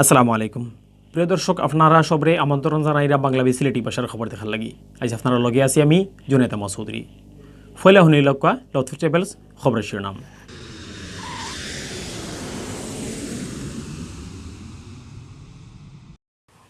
আসসালামু আলাইকুম প্রিয় দর্শক আপনারা সবরে আমন্ত্রণ জানাইরা বাংলাদেশ সিলেটি ভাষার খবর দেখার লাগি আজ আপনারা লগে আছি আমি জুনেতা চৌধুরী ফয়লা হুনি লক্কা লথফ ট্রেভেলস খবরের শিরোনাম।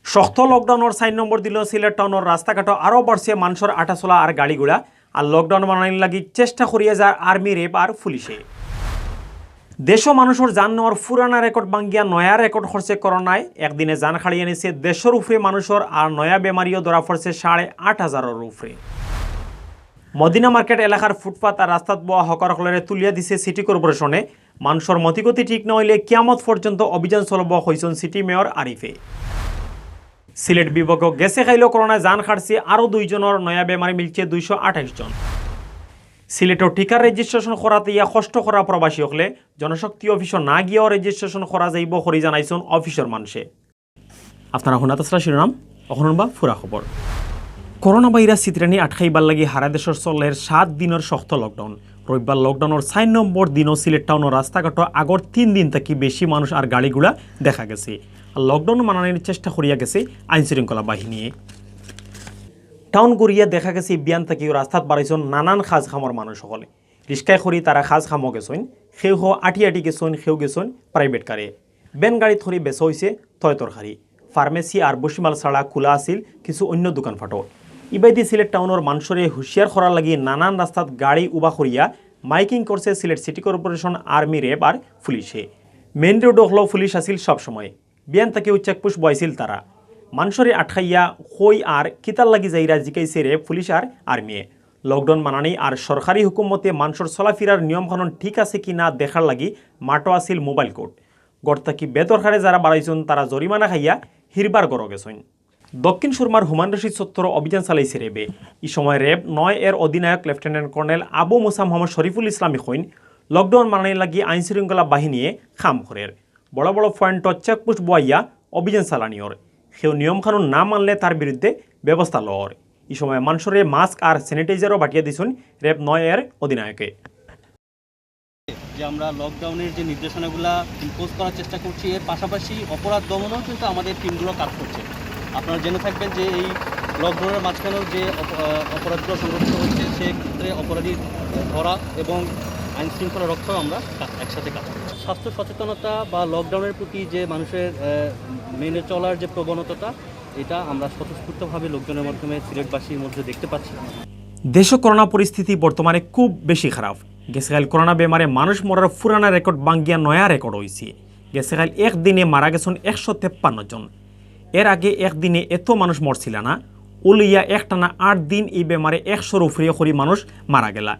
শক্ত লকডাউনের 4 নম্বর দিল সিলেট টাউনের রাস্তাঘাট আরও বাড়ছে মানুষের আটাচলা আর গাড়িগুড়া আর লকডাউন বানাইন লাগি চেষ্টা করিয়া যায় আর্মি রেব আর পুলিশে। দেশ মানুষের যান নেওয়ার পুরানা রেকর্ড ভাঙ্গিয়া নয়া রেকর্ড করছে করোনায় একদিনে যান খাড়িয়ে নিছে দেশের উপরে মানুষের আর নয়া বেমারিও ধরা পড়ছে 8,500 উপরে। মদিনা মার্কেট এলাকার ফুটপাত আর রাস্তাত বোয়া হকারসকলের তুলিয়া দিছে সিটি কর্পোরেশনে। মানুষের মতিগতি ঠিক নহলে কিয়ামত পর্যন্ত অভিযান চলব হয়েছেন সিটি মেয়র আরিফে। সিলেট বিভাগ গেছে খাইল করোনায় যান খাড়ছে আরও 2 জনের নয়া বেমারি মিলছে 228 জন। সিলেটর টিকার রেজিস্ট্রেশন করাতে ইয়া কষ্ট করা প্রবাসী হলে জনশক্তি অফিসও না গিয়েও রেজিস্ট্রেশন করা যাইব করি জানাইছেন অফিসের মানুষে। আপনারা শুনাতসরা শিরোনাম অহরণ বা ফুরা খবর। করোনা ভাইরাস চিত্রানি আটকাইবার লাগি হারা দেশের চলের 7 দিনের শক্ত লকডাউন। রবিবার লকডাউনের 4 নম্বর দিনও সিলেট টাউনের রাস্তাঘাট আগর 3 দিন থেকে বেশি মানুষ আর গাড়িগুড়া দেখা গেছে। আর লকডাউন মানানোর চেষ্টা করিয়া গেছে আইনশৃঙ্খলা বাহিনী। টাউন গড়িয়া দেখা গেছে বিয়ান থাকিও রাস্তাত বাড়াইছেন নানান সাজ খামর মানুষ সকলে। রিস্কায় খরি তারা সাজ খামো গেছেন, সেও আটি আটি গেছেন, সেও গেছেন প্রাইভেট কারে। বেন গাড়ি থরি বেচা হয়েছে তয় তরকারি। ফার্মেসি আর বসিমাল ছাড়া খোলা আছিল কিছু অন্য দোকানপাটও। ইবাইদি সিলেট টাউনের মানুষরে হুঁশিয়ার করার লাগি নানান রাস্তাত গাড়ি উবা করিয়া মাইকিং করছে Sylhet city corporation army RAB আর পুলিশে। মেইন রোড হলেও পুলিশ আছিল সবসময়। বিয়ান তাকেও চেকপোস্ট বয়াইছিল তারা। মানুষরে আটকাইয়া হই আর কিতার লাগি যাইরা জিকাইছে রে পুলিশ আর আর্মিয়ে। লকডাউন মানানি আর সরকারি হুকুমতে মানুষের চলাফেরার নিয়মকানুন ঠিক আছে কি না দেখার লাগি মাটো আছিল মোবাইল কোর্ট। গড়তাকি বেদরকারে যারা বাড়াইছেন তারা জরিমানা খাইয়া হিরবার গড় গেছেন। দক্ষিণ সুরমার হুমান রশিদ চত্বর অভিযান চালাইছে রেবে। এই সময় রেব 9 এর অধিনায়ক লেফটেন্যান্ট কর্নেল আবু মুসা মোহাম্মদ শরীফুল ইসলামী কইন লকডাউন মানানি লাগি আইনশৃঙ্খলা বাহিনীয়ে খাম করের। বড় বড় পয়েন্ট চেকপোস্ট বয়াইয়া অভিযান চালানিওর। সেও নিয়মকানুন না মানলে তার বিরুদ্ধে ব্যবস্থা লওয়ার। এই সময় মানুষের মাস্ক আর স্যানিটাইজারও বাটিয়ে দিয়েছেন রেব 9 এর অধিনায়কে। যে আমরা লকডাউনের যে নির্দেশনাগুলো ইম্পোজ করার চেষ্টা করছি, এর পাশাপাশি অপরাধ দমনেও কিন্তু আমাদের টিমগুলো কাজ করছে। আপনারা জেনে থাকবেন যে এই লকডাউনের মাঝখানেও যে অপরাধগুলো সংঘটিত হচ্ছে সেক্ষেত্রে অপরাধী ধরা এবং আইন শৃঙ্খলা রক্ষাও আমরা একসাথে কাজ করছি। স্বাস্থ্য সচেতনতা বা লকডাউনের প্রতি যে মানুষের মেনে চলার যে প্রবণতাটা, এটা আমরা স্বতঃস্ফূর্তভাবে লোকজনের মাধ্যমে সিলেটবাসীর মধ্যে দেখতে পাচ্ছি। দেশে করোনা পরিস্থিতি বর্তমানে খুব বেশি খারাপ। গেছেকাল করোনা বেমারে মানুষ মরার পুরানা রেকর্ড ভাঙ্গিয়া নয়া রেকর্ড হয়েছে। গেছেকাল একদিনে মারা গেছেন 153 জন। এর আগে একদিনে এত মানুষ মরছিল না। ওলিয়া একটানা 8 দিন এই বেমারে 100 উপরে করি মানুষ মারা গেলা।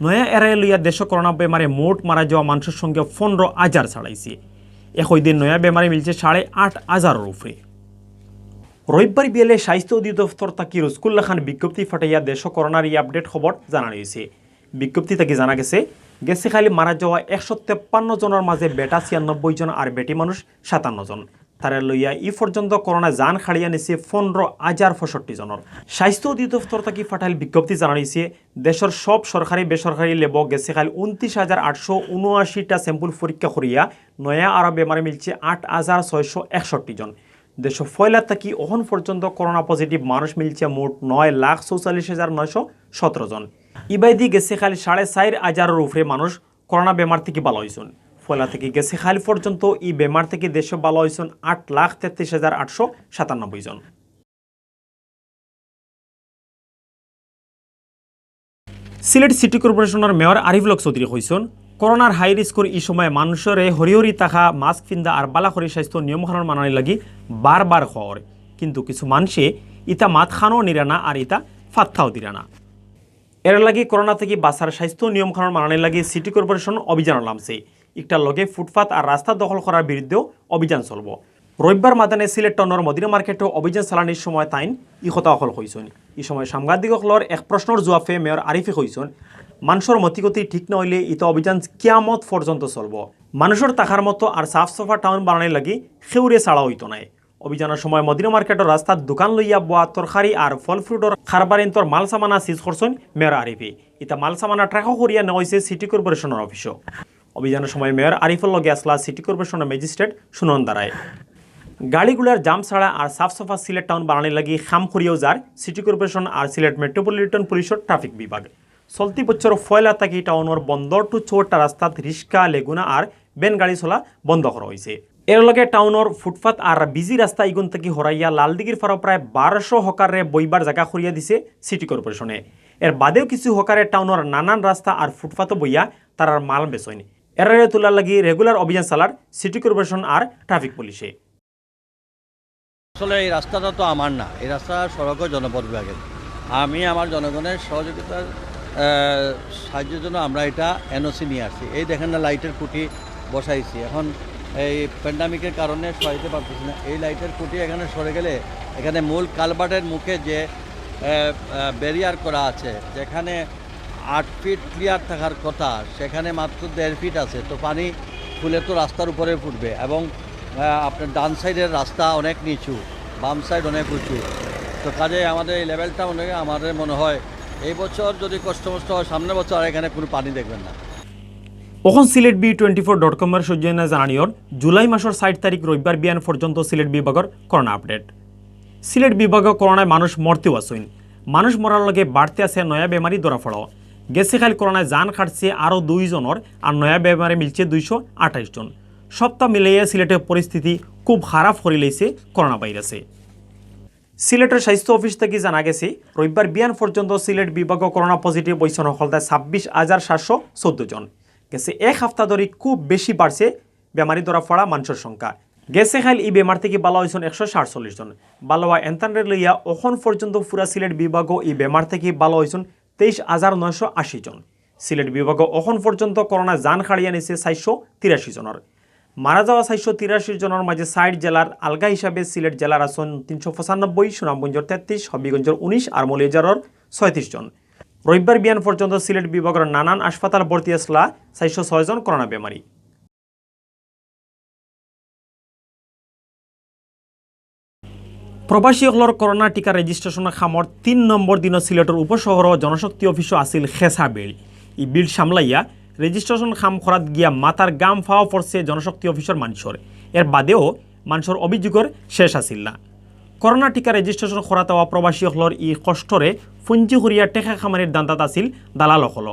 নয়া এরাই লইয়া দেশ করোনা বেমারে মোট মারা যাওয়া মানুষের সঙ্গে 15,000 ছাড়াইছে। একই দিন নয়া বেমারে মিলছে 8,500 উপরে। রবিবার বিয়েলে স্বাস্থ্য অধিদপ্তর তাকি রসকুল্লা খান বিজ্ঞপ্তি ফাটাইয়া দেশ করোনার এই আপডেট খবর জানা হয়েছে। বিজ্ঞপ্তি তাকে জানা গেছে গেছে খালি মারা যাওয়া 153 জনের মাঝে বেটা 96 জন আর বেটি মানুষ 57 জন। তারা লইয়া ই পর্যন্ত করোনা যান খাড়িয়া নিছে 15,065 জনের। স্বাস্থ্য অধিদপ্তর তাকি ফাটাইল বিজ্ঞপ্তি জানা হয়েছে দেশের সব সরকারি বেসরকারি লেব গেছে খালি 29,879টা স্যাম্পল পরীক্ষা করিয়া নয়া আরো বেমারে মিলছে 8,661 জন। দেশ ফয়লা থাকি অহন পর্যন্ত করোনা পজিটিভ মানুষ মিলছে মোট 9,44,917 জন। ইবাইদি গেছে খালি 4,500 উপরে মানুষ করোনা বেমার থেকে ভালো হয়েছেন। ফয়লা থেকে গেছে খালি পর্যন্ত এই বেমার থেকে দেশে ভালো হয়েছেন 8,33,897 জন। সিলেট সিটি কর্পোরেশনের মেয়র আরিফুল হক চৌধুরী কইছেন করোনার হাই রিস্কর এই সময় মানুষের হরিহরি থাকা মাস্ক পিন্ধা আর বালাখরি স্বাস্থ্য নিয়মখানোর মানানি লাগি বারবার খর, কিন্তু কিছু মানুষে ইতা মাত খানো নিরানা আর ইতা ফাত্তাও দিরানা। এর লাগি করোনা থেকে বাঁচার স্বাস্থ্য নিয়মখানোর মানানি লাগি সিটি কর্পোরেশন অভিযান নামছে। একটা লগে ফুটপাত আর রাস্তা দখল করার বিরুদ্ধেও অভিযান চলব। রবিবার মাদানে সিলেট টাউনের মদিনা মার্কেটও অভিযান চালানির সময় তাইন ই কথা অকল হয়েছেন। এই সময় সাংবাদিকসকলের এক প্রশ্নের জবাবে মেয়র আরিফে কইছেন মানুষের মতিগতি ঠিক নহলে ইতা অভিযান কিয়ামত পর্যন্ত চলব। মানুষের টাকার মতো আর সাফ সাফা টাউন বানানোর লাগি সেউরে ছাড়া হইতো নাই। অভিযানের সময় মদিনা মার্কেটের রাস্তার দোকান লইয়া বোয়া তরকারি আর ফল ফ্রুটর খারবারিন্তর মাল সামানা সিজ করছেন মেয়র আরিফে। ইতা মাল সামানা ট্রাকও করিয়া নেওয়া হয়েছে সিটি কর্পোরেশনের অফিসও। অভিযানের সময় মেয়র আরিফের লগে আসলা সিটি কর্পোরেশনের ম্যাজিস্ট্রেট সুনন্দা রায়। গাড়িগুলার জাম ছাড়া আর সাফ সাফা সিলেট টাউন বানানোর লাগি খাম খরিয়েও যার সিটি কর্পোরেশন আর সিলেট মেট্রোপলিটন পুলিশের ট্রাফিক বিভাগ। চলতি বছর ফয়লা থাকি টাউনের বন্দর টু চৌটা রাস্তাত রিক্সা লেগুনা আর বেন গাড়ি চলা বন্ধ করা হয়েছে। এর লগে টাউনের ফুটপাথ আর বিজি রাস্তা ইগুন থেকে হরাইয়া লালদিঘির ফারো প্রায় 1200 হকারে বইবার জায়গা খরিয়া দিছে সিটি কর্পোরেশনে। এর বাদেও কিছু হকারে টাউনের নানান রাস্তা আর ফুটপাথ বইয়া তার মাল বেচইনি। এরারে তোলার লাগি রেগুলার অভিযান চালার সিটি কর্পোরেশন আর ট্রাফিক পুলিশে। আসলে এই রাস্তাটা তো আমার না, এই রাস্তা সড়ক ও জনপথ বিভাগের। আমি আমার জনগণের সহযোগিতার সাহায্যের জন্য আমরা এটা এনওসি নিয়ে আসছি। এই দেখেন না লাইটের খুঁটি বসাইছি, এখন এই প্যান্ডামিকের কারণে সরাইতে পারতেছি না। এই লাইটের খুঁটি এখানে সরে গেলে এখানে মূল কালভার্টের মুখে যে ব্যারিয়ার করা আছে, যেখানে 8 ফিট ক্লিয়ার থাকার কথা সেখানে মাত্র 1.5 ফিট আছে। তো পানি ফুলে তো রাস্তার উপরে ফুটবে, এবং আপনার ডান সাইডের রাস্তা অনেক নিচু, বাম সাইড অনেক উঁচু। তো কাজে আমাদের এই লেভেলটা আমাদের মনে হয় এই বছর যদি কষ্ট হয়, সামনের বছর আর এখানে কোনো পানি দেখবেন না। ওখন সিলেট B24.com এর সৌজন্যে জানানিয়র জুলাই মাসের 60 তারিখ রবিবার বিয়ান পর্যন্ত সিলেট বিভাগের করোনা আপডেট। সিলেট বিভাগে করোনায় মানুষ মরতেও আসইন। মানুষ মরার লগে বাড়তে আছে নয়া বেমারি ধরা পড়ো। গেছে খাল করোনায় জান খাটছে আরও 2 জনের, আর নয়া বেমারি মিলছে 228 জন। সপ্তাহ মিলিয়ে সিলেটের পরিস্থিতি খুব খারাপ করে লইছে করোনা ভাইরাসে। সিলেটের স্বাস্থ্য অফিস থেকে জানা গেছে রবিবার বিয়ান পর্যন্ত সিলেট বিভাগে করোনা পজিটিভ বৈষণ হলতায় 26,714 জন। গেছে এক সপ্তাহ ধরে খুব বেশি বাড়ছে বেমারি ধরা পড়া মানুষের সংখ্যা। গেছে খাইল এই বেমার থেকে বালা হয়েছেন 147 জন। বালোয়া এন্তানরে লইয়া এখন পর্যন্ত পুরা সিলেট বিভাগও এই বেমার থেকে বালা হয়েছেন 23,980 জন। সিলেট বিভাগ এখন পর্যন্ত করোনা জান খাড়িয়া নিছে 483 জনের। মারা যাওয়া 483 জনের মাঝে 60 জেলার আলগা হিসাবে সিলেট জেলার আসন 395, সুনামগঞ্জের 33, হবিগঞ্জের 19 আর মৌলিয়াজারের 36 জন। রবিবার বিয়ান পর্যন্ত সিলেট বিভাগের নানান হাসপাতাল ভর্তি আসলা 406 জন করোনা বেমারি। প্রবাসীসকলের করোনা টিকা রেজিস্ট্রেশন খামর 3 নম্বর দিন সিলেটের উপশহর জনশক্তি অফিসও আসিল খেসা বিল। এই বিল সামলাইয়া রেজিস্ট্রেশন খাম খরাত গিয়া মাতার গাম ফাওয়া পড়ছে জনশক্তি অফিসের মানুষের। এর বাদেও মানুষের অভিযোগের শেষ আসিল না। করোনা টিকা রেজিস্ট্রেশন খরাত হওয়া প্রবাসীসকলের ই কষ্টরে ফঞ্জি করিয়া টেকা খামারের দান্দাত আসিল দালালসকল।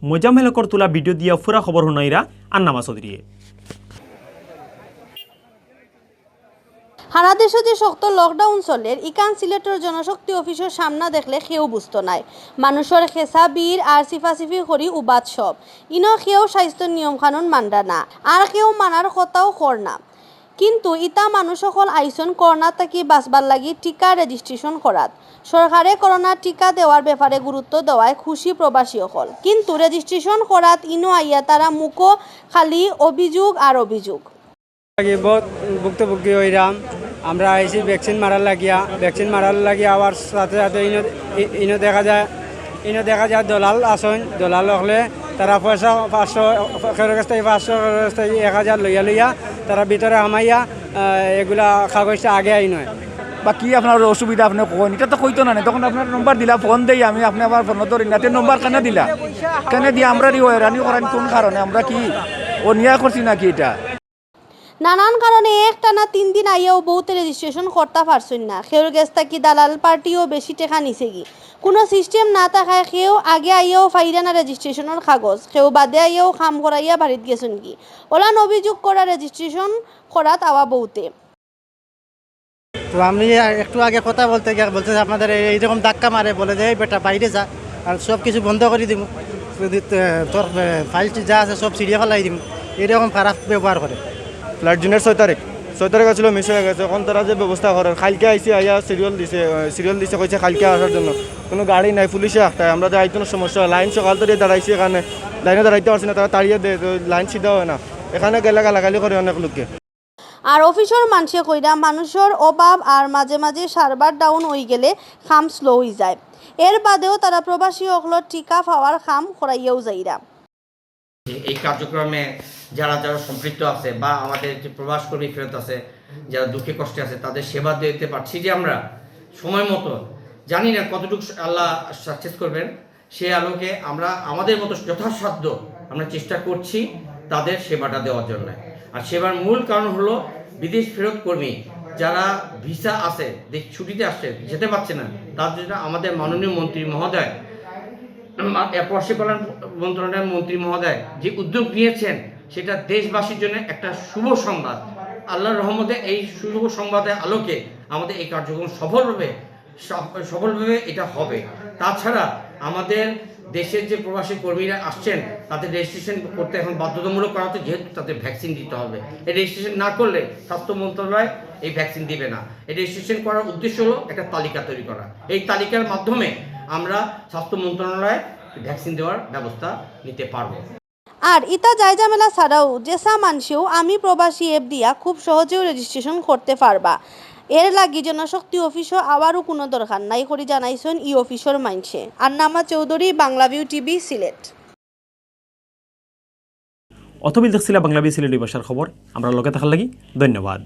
মোজামেলকর তোলা ভিডিও দিয়া ফুরা খবর শুনাইরা আন্নামা চৌধুরীয়ে। সারা দেশে যে শক্ত লকডাউন চলের ইকান সিলেটের জনশক্তি অফিসের সামনা দেখলে কেউ বুঝতো নাই। মানুষের খেসা বীর আর সিফাসিফি করি উবাদ সব ইনো কেউ স্বাস্থ্য নিয়ম কানুন মানরা না, আর কেউ মানার কথাও কর না। কিন্তু ইতা মানুষ সকল আইসন করোনা থাকি বাঁচবার লাগি টিকা রেজিস্ট্রেশন করাত। সরকারে করোনা টিকা দেওয়ার ব্যাপারে গুরুত্ব দেওয়ায় খুশি প্রবাসী সকল, কিন্তু রেজিস্ট্রেশন করাত ইনো আইয়া তারা মুখো খালি অভিযোগ আর অভিযোগ। ভুক্তভোগী হইলাম আমরা আইসি ভ্যাকসিন মারার লাগিয়া আবার সাথে সাথে ইনো দেখা যায় দলাল আসন। দলাল হলে তারা পয়সা 500 কাছ থেকে 1000 লইয়া তারা ভিতরে হামাইয়া এগুলা কাগজটা আগে আই নয় বা কি আপনার অসুবিধা আপনি কোন এটা তো কইতো না, তখন আপনার নম্বর দিলা, ফোন দেই আমি, আপনি আবার ফোন ধরি না, নম্বর কেন দিলা, কেন দিয়ে আমরা রানি করেন কোন কারণে, আমরা কি ও নিয়া করছি নাকি? এটা নানান কারণে একটানা 3 দিন আইয়াও বহুত রেজিস্ট্রেশন করতে পারছেন না। কেউর গেছ থাকি দালাল পার্টিও বেশি টেকা নিছে কি, কোনো সিস্টেম না থাকায় কেউ আগে আইয়াও ফাইরা না রেজিস্ট্রেশনের কাগজ, কেউ বাদে আইয়াও খাম করাইয়া বাড়িত গেছেন কি। ওলান অভিযোগ করা রেজিস্ট্রেশন করাত আওয়া বহুতে। তো আমি একটু আগে কথা বলতে গিয়ে বলছে আপনাদের এইরকম ধাক্কা মারে, বলে যে এই বেটা বাইরে যা আর সব কিছু বন্ধ করে দিব, তোর ফাইল যা আছে সব সিরিয়া ফেলাই দিব, এরকম খারাপ ব্যবহার করে। ফ্লাইট জুনের 6 তারিখ আসলে মিস হয়ে গেছে। এখন তারা যে ব্যবস্থা করে কালকে আইসি আইয়া সিরিয়াল দিছে কইছে কালকে আসার জন্য, কোনো গাড়ি নাই, পুলিশে একটাই, আমরা যে আইতো সমস্যা হয়। লাইন সকাল থেকে দাঁড়াইছি, এখানে লাইনে দাঁড়াইতে পারছি না, তারা তাড়িয়ে দেয়, লাইন সিধা হয় না, এখানে গেলে গালাগালি করে অনেক লোককে। আর অফিসর মানুষে কইরা মানুষের অভাব আর মাঝে মাঝে সার্ভার ডাউন হয়ে গেলে খাম স্লো হয়ে যায়। এর বাদেও তারা প্রবাসী হকল টিকা পাওয়ার খাম করাইয়াও যাইরা। এই কার্যক্রমে যারা সম্পৃক্ত আছে বা আমাদের যে প্রবাস কর্মী ফেরত আছে, যারা দুঃখে কষ্টে আছে, তাদের সেবা দিতে পারছি যে আমরা সময় মতো, জানি না কতটুকু আল্লাহ সাকসেস করবেন, সে আলোকে আমরা আমাদের মতো যথাসাধ্য আমরা চেষ্টা করছি তাদের সেবাটা দেওয়ার জন্য। আর সেবার মূল কারণ হলো বিদেশ ফেরত কর্মী যারা ভিসা আছে ছুটিতে আসছে যেতে পারছে না, তার জন্য আমাদের মাননীয় মন্ত্রী মহোদয়, প্রবাসী কল্যাণ মন্ত্রণালয়ের মন্ত্রী মহোদয় যে উদ্যোগ নিয়েছেন সেটা দেশবাসীর জন্য একটা শুভ সংবাদ। আল্লাহর রহমতে এই শুভ সংবাদের আলোকে আমাদের এই কার্যক্রম সফলভাবে এটা হবে। তাছাড়া আমাদের দেশের যে প্রবাসী কর্মীরা আসছেন তাদের রেজিস্ট্রেশন করতে এখন বাধ্যতামূলক করা হচ্ছে, যেহেতু তাদের ভ্যাকসিন দিতে হবে। এই রেজিস্ট্রেশন না করলে স্বাস্থ্য মন্ত্রণালয় এই ভ্যাকসিন দিবে না। এই রেজিস্ট্রেশন করার উদ্দেশ্য হলো একটা তালিকা তৈরি করা। এই তালিকার মাধ্যমে আমরা স্বাস্থ্য মন্ত্রণালয়ে ভ্যাকসিন দেওয়ার ব্যবস্থা নিতে পারবো। আর ইতা যায় ঝামেলা ছাড়াও যেসা মানসেও আমি প্রবাসী অ্যাপ দিয়া খুব সহজেও রেজিস্ট্রেশন করতে পারবা। এর লাগি জনশক্তি অফিসও আবারও কোনো দরকার নাই করে জানাইছেন ই অফিসর মানছে। আর নামা চৌধুরী, বাংলাভিউ টিভি, সিলেট। অতবিল দেখছিলা বাংলাভিউ সিলেট ভাষার খবর। আমরা লগে থাকার লাগি ধন্যবাদ।